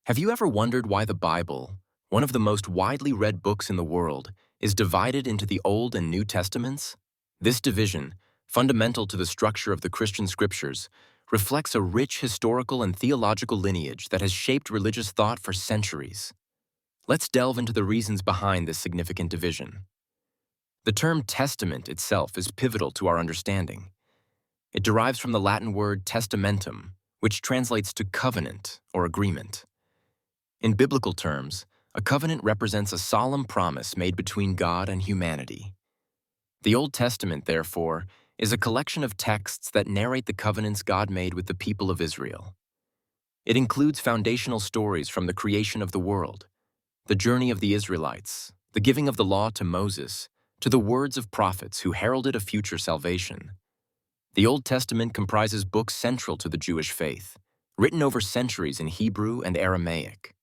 Have you ever wondered why the Bible, one of the most widely read books in the world, is divided into the Old and New Testaments? This division, fundamental to the structure of the Christian scriptures, reflects a rich historical and theological lineage that has shaped religious thought for centuries. Let's delve into the reasons behind this significant division. The term testament itself is pivotal to our understanding. It derives from the Latin word testamentum, which translates to covenant or agreement. In biblical terms, a covenant represents a solemn promise made between God and humanity. The Old Testament, therefore, is a collection of texts that narrate the covenants God made with the people of Israel. It includes foundational stories from the creation of the world, the journey of the Israelites, the giving of the law to Moses, to the words of prophets who heralded a future salvation. The Old Testament comprises books central to the Jewish faith, written over centuries in Hebrew and Aramaic.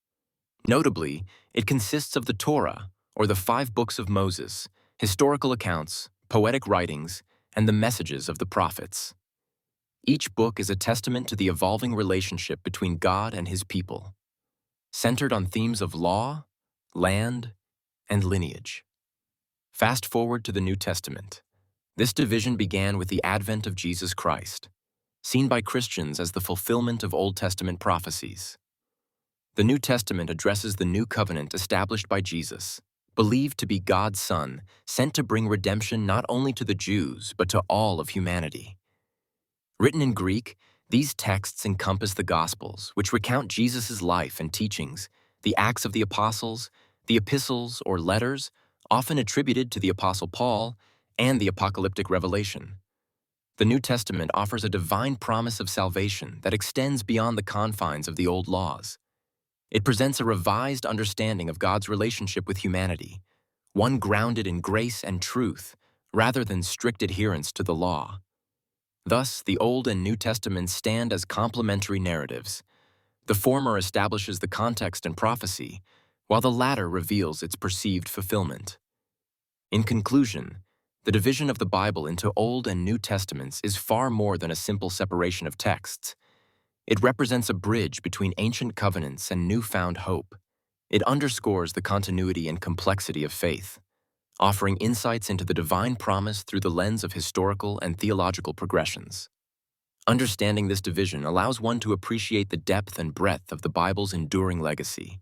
Notably, it consists of the Torah, or the 5 books of Moses, historical accounts, poetic writings, and the messages of the prophets. Each book is a testament to the evolving relationship between God and his people, centered on themes of law, land, and lineage. Fast forward to the New Testament. This division began with the advent of Jesus Christ, seen by Christians as the fulfillment of Old Testament prophecies. The New Testament addresses the new covenant established by Jesus, believed to be God's Son, sent to bring redemption not only to the Jews, but to all of humanity. Written in Greek, these texts encompass the Gospels, which recount Jesus' life and teachings, the Acts of the Apostles, the epistles or letters, often attributed to the Apostle Paul, and the apocalyptic revelation. The New Testament offers a divine promise of salvation that extends beyond the confines of the old laws. It presents a revised understanding of God's relationship with humanity, one grounded in grace and truth, rather than strict adherence to the law. Thus, the Old and New Testaments stand as complementary narratives. The former establishes the context and prophecy, while the latter reveals its perceived fulfillment. In conclusion, the division of the Bible into Old and New Testaments is far more than a simple separation of texts. It represents a bridge between ancient covenants and newfound hope. It underscores the continuity and complexity of faith, offering insights into the divine promise through the lens of historical and theological progressions. Understanding this division allows one to appreciate the depth and breadth of the Bible's enduring legacy.